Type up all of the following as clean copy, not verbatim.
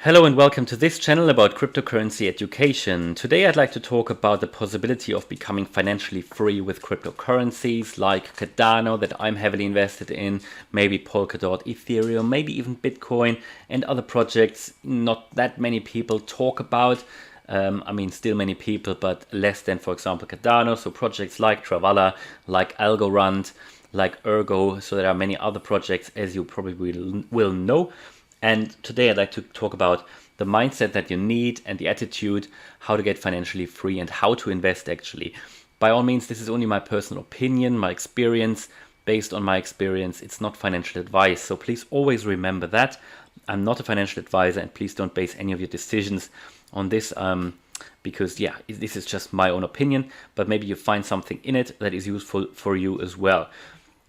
Hello and welcome to this channel about cryptocurrency education. Today I'd like to talk about the possibility of becoming financially free with cryptocurrencies like Cardano that I'm heavily invested in, maybe Polkadot, Ethereum, maybe even Bitcoin and other projects not that many people talk about. Still many people, but less than, for example, Cardano. So projects like Travala, like Algorand, like Ergo. So there are many other projects, as you probably will know. And today I'd like to talk about the mindset that you need and the attitude, how to get financially free and how to invest actually. By all means, this is only my personal opinion, my experience. Based on my experience, it's not financial advice. So please always remember that. I'm not a financial advisor, and please don't base any of your decisions on this because this is just my own opinion, but maybe you find something in it that is useful for you as well.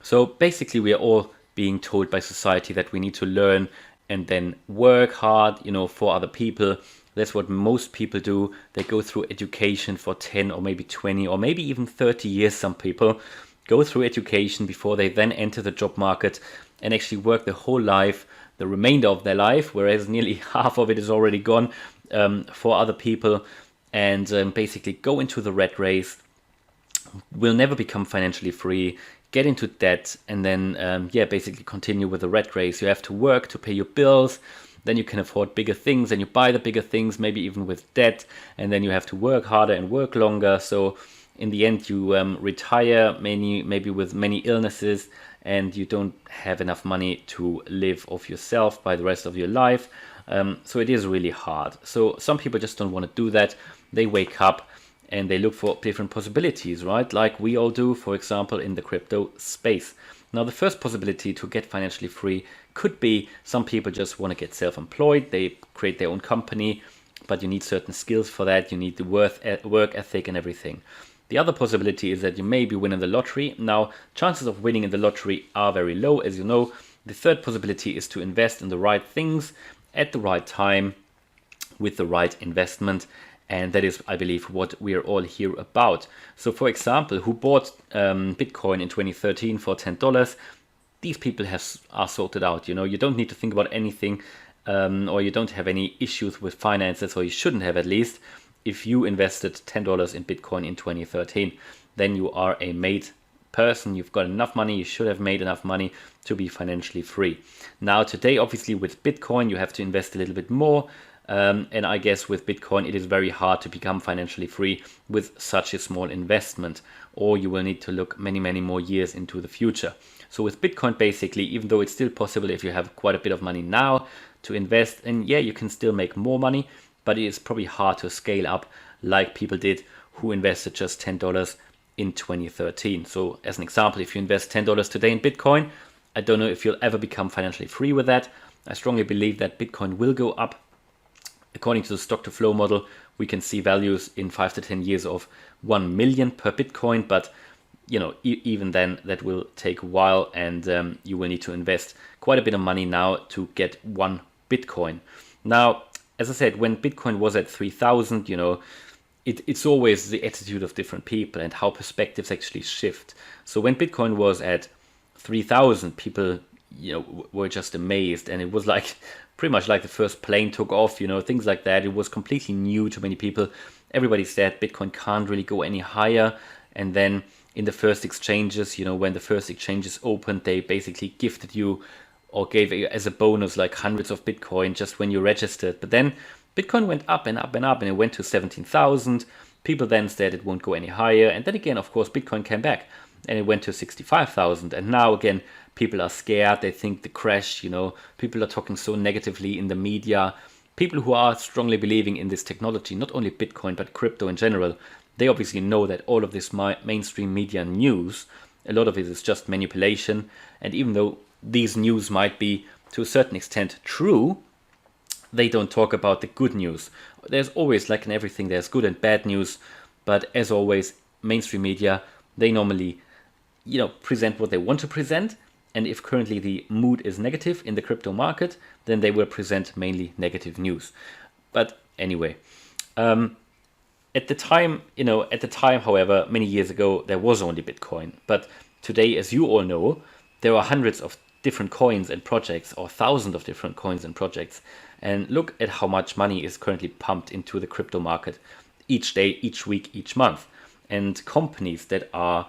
So basically we are all being told by society that we need to learn and then work hard, for other people. That's what most people do. They go through education for 10 or maybe 20 or maybe even 30 years. Some people go through education before they then enter the job market and actually work the whole life, the remainder of their life, whereas nearly half of it is already gone for other people, and basically go into the rat race, will never become financially free, get into debt, and then basically continue with the rat race. You have to work to pay your bills, then you can afford bigger things, and you buy the bigger things, maybe even with debt, and then you have to work harder and work longer. So in the end you retire maybe with many illnesses, and you don't have enough money to live off yourself by the rest of your life. So it is really hard. So some people just don't want to do that. They wake up and they look for different possibilities, right? Like we all do, for example, in the crypto space. Now, the first possibility to get financially free could be some people just want to get self-employed. They create their own company, but you need certain skills for that. You need the work ethic and everything. The other possibility is that you maybe win in the lottery. Now, chances of winning in the lottery are very low, as you know. The third possibility is to invest in the right things at the right time with the right investment. And that is, I believe, what we are all here about. So, for example, who bought Bitcoin in 2013 for $10? These people are sorted out. You don't need to think about anything, or you don't have any issues with finances, or you shouldn't have at least. If you invested $10 in Bitcoin in 2013, then you are a made person. You've got enough money. You should have made enough money to be financially free. Now, today, obviously, with Bitcoin, you have to invest a little bit more. And I guess with Bitcoin, it is very hard to become financially free with such a small investment, or you will need to look many, many more years into the future. So with Bitcoin, basically, even though it's still possible if you have quite a bit of money now to invest, and you can still make more money, but it is probably hard to scale up like people did who invested just $10 in 2013. So as an example, if you invest $10 today in Bitcoin, I don't know if you'll ever become financially free with that. I strongly believe that Bitcoin will go up. According to the stock to flow model, we can see values in 5 to 10 years of 1 million per Bitcoin, but even then that will take a while, and you will need to invest quite a bit of money now to get 1 Bitcoin. Now, as I said, when Bitcoin was at 3,000, it's always the attitude of different people and how perspectives actually shift. So when Bitcoin was at 3,000, people were just amazed, and it was like pretty much like the first plane took off, things like that. It was completely new to many people. Everybody said Bitcoin can't really go any higher. And then in the first exchanges, when the first exchanges opened, they basically gifted you or gave you as a bonus like hundreds of Bitcoin just when you registered. But then Bitcoin went up and up and up, and it went to 17,000. People then said it won't go any higher. And then again, of course, Bitcoin came back and it went to 65,000. And now again, people are scared. They think the crash, people are talking so negatively in the media. People who are strongly believing in this technology, not only Bitcoin, but crypto in general, they obviously know that all of this mainstream media news, a lot of it is just manipulation. And even though these news might be to a certain extent true, they don't talk about the good news. There's always, like in everything, there's good and bad news. But as always, mainstream media, they normally present what they want to present. And if currently the mood is negative in the crypto market, then they will present mainly negative news. But anyway, at the time, however, many years ago, there was only Bitcoin. But today, as you all know, there are hundreds of different coins and projects, or thousands of different coins and projects, and look at how much money is currently pumped into the crypto market each day, each week, each month. And companies that are,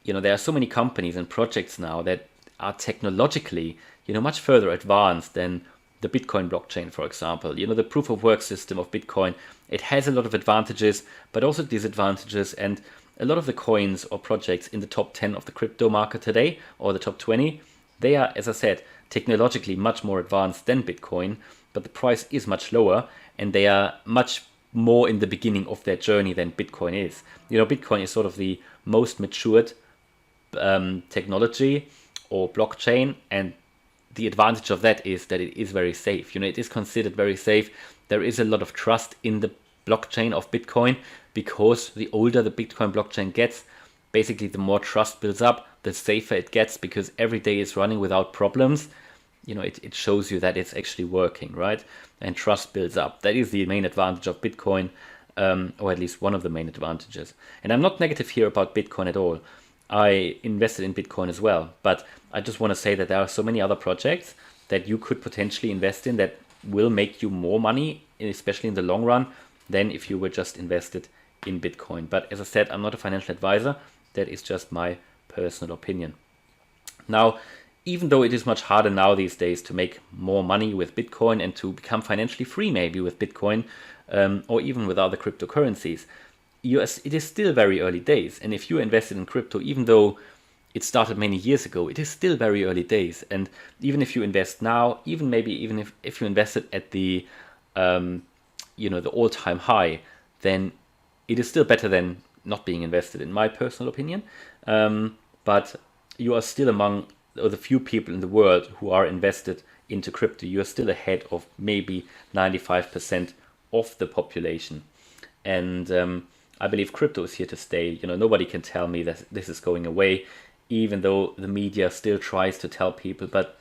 there are so many companies and projects now that are technologically, much further advanced than the Bitcoin blockchain, for example. The proof of work system of Bitcoin, it has a lot of advantages, but also disadvantages. And a lot of the coins or projects in the top 10 of the crypto market today, or the top 20, they are, as I said, technologically much more advanced than Bitcoin, but the price is much lower, and they are much more in the beginning of their journey than Bitcoin is. Bitcoin is sort of the most matured technology or blockchain, and the advantage of that is that it is very safe. It is considered very safe. There is a lot of trust in the blockchain of Bitcoin, because the older the Bitcoin blockchain gets, basically the more trust builds up, the safer it gets, because every day it's running without problems. It shows you that it's actually working, right? And trust builds up. That is the main advantage of Bitcoin, or at least one of the main advantages. And I'm not negative here about Bitcoin at all. I invested in Bitcoin as well, but I just want to say that there are so many other projects that you could potentially invest in that will make you more money, especially in the long run, than if you were just invested in Bitcoin. But as I said, I'm not a financial advisor. That is just my personal opinion. Now, even though it is much harder now these days to make more money with Bitcoin and to become financially free maybe with Bitcoin, or even with other cryptocurrencies, it is still very early days. And if you invested in crypto, even though it started many years ago, it is still very early days. And even if you invest now, even if you invested at the the all-time high, then it is still better than not being invested, in my personal opinion. But you are still among the few people in the world who are invested into crypto. You are still ahead of maybe 95% of the population. And I believe crypto is here to stay. Nobody can tell me that this is going away, even though the media still tries to tell people. But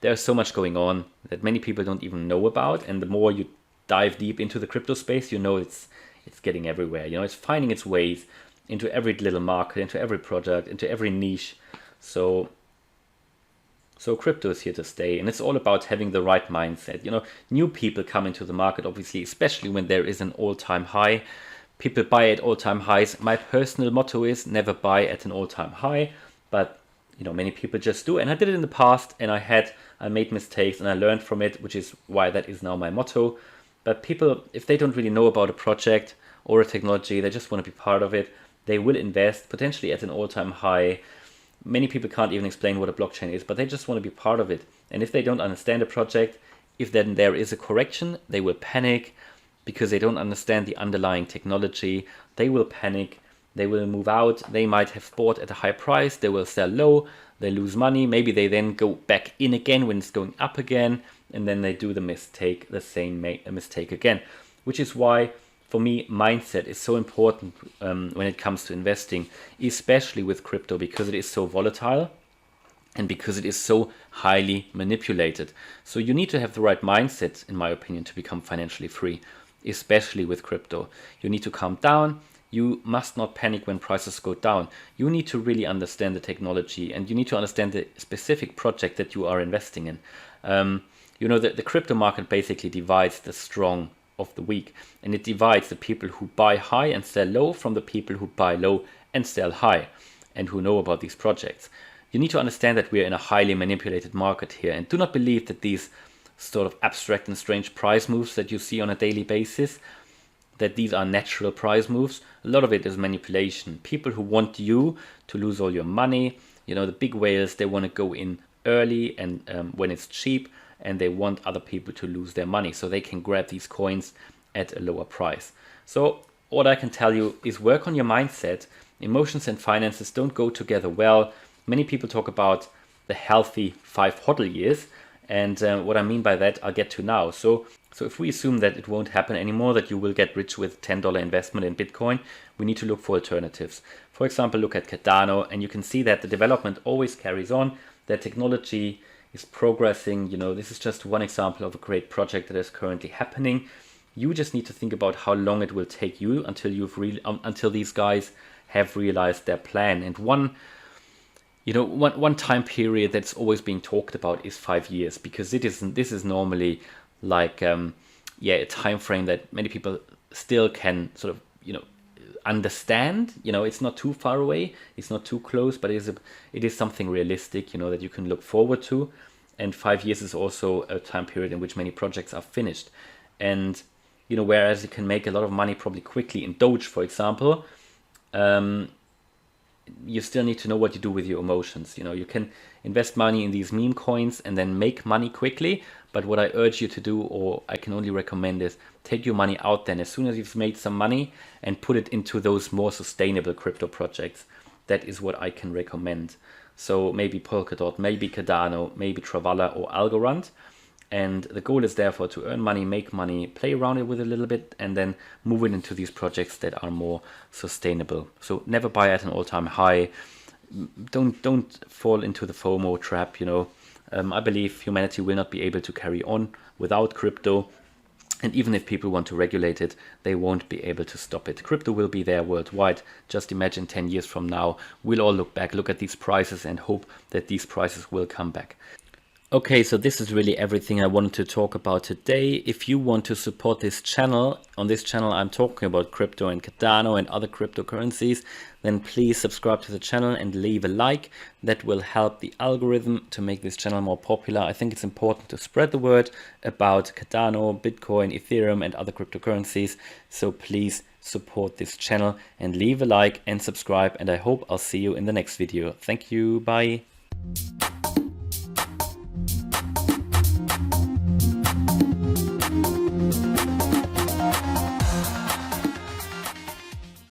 there's so much going on that many people don't even know about. And the more you dive deep into the crypto space, it's getting everywhere. It's finding its ways into every little market, into every project, into every niche. So crypto is here to stay, and it's all about having the right mindset. New people come into the market, obviously, especially when there is an all-time high. People buy at all-time highs. My personal motto is never buy at an all-time high, but many people just do. And I did it in the past, and I made mistakes, and I learned from it, which is why that is now my motto. But people, if they don't really know about a project or a technology, they just want to be part of it, they will invest potentially at an all-time high. Many people can't even explain what a blockchain is, but they just want to be part of it. And if they don't understand a project, if then there is a correction, they will panic because they don't understand the underlying technology. They will panic, they will move out. They might have bought at a high price, they will sell low, they lose money. Maybe they then go back in again when it's going up again, and then they do the same mistake again. Which is why, for me, mindset is so important when it comes to investing, especially with crypto, because it is so volatile and because it is so highly manipulated. So you need to have the right mindset, in my opinion, to become financially free, especially with crypto. You need to calm down. You must not panic when prices go down. You need to really understand the technology, and you need to understand the specific project that you are investing in. The crypto market basically divides the strong of the weak, and it divides the people who buy high and sell low from the people who buy low and sell high, and who know about these projects. You need to understand that we are in a highly manipulated market here, and do not believe that these sort of abstract and strange price moves that you see on a daily basis, that these are natural price moves. A lot of it is manipulation. People who want you to lose all your money, the big whales, they want to go in early and when it's cheap, and they want other people to lose their money so they can grab these coins at a lower price. So what I can tell you is work on your mindset. Emotions and finances don't go together well. Many people talk about the healthy 5 hodl years, and what I mean by that I'll get to now. So if we assume that it won't happen anymore, that you will get rich with $10 investment in Bitcoin, we need to look for alternatives. For example, look at Cardano, and you can see that the development always carries on. Their technology is progressing. This is just one example of a great project that is currently happening. You just need to think about how long it will take you until these guys have realized their plan. And You know, one time period that's always being talked about is 5 years, because this is normally like yeah, a time frame that many people still can sort of, you know, understand. You know, it's not too far away, it's not too close, but it is something realistic, you know, that you can look forward to. And 5 years is also a time period in which many projects are finished. And you know, whereas you can make a lot of money probably quickly in Doge, for example, you still need to know what you do with your emotions. You know, you can invest money in these meme coins and then make money quickly. But what I urge you to do, or I can only recommend, is take your money out then as soon as you've made some money and put it into those more sustainable crypto projects. That is what I can recommend. So maybe Polkadot, maybe Cardano, maybe Travala or Algorand. And the goal is therefore to earn money, make money, play around it with a little bit, and then move it into these projects that are more sustainable. So never buy at an all-time high. Don't fall into the FOMO trap. You know, I believe humanity will not be able to carry on without crypto. And even if people want to regulate it, they won't be able to stop it. Crypto will be there worldwide. Just imagine 10 years from now, we'll all look back, look at these prices and hope that these prices will come back. Okay, so this is really everything I wanted to talk about today. If you want to support this channel, on this channel I'm talking about crypto and Cardano and other cryptocurrencies, then please subscribe to the channel and leave a like. That will help the algorithm to make this channel more popular. I think it's important to spread the word about Cardano, Bitcoin, Ethereum and other cryptocurrencies. So please support this channel and leave a like and subscribe, and I hope I'll see you in the next video. Thank you, bye.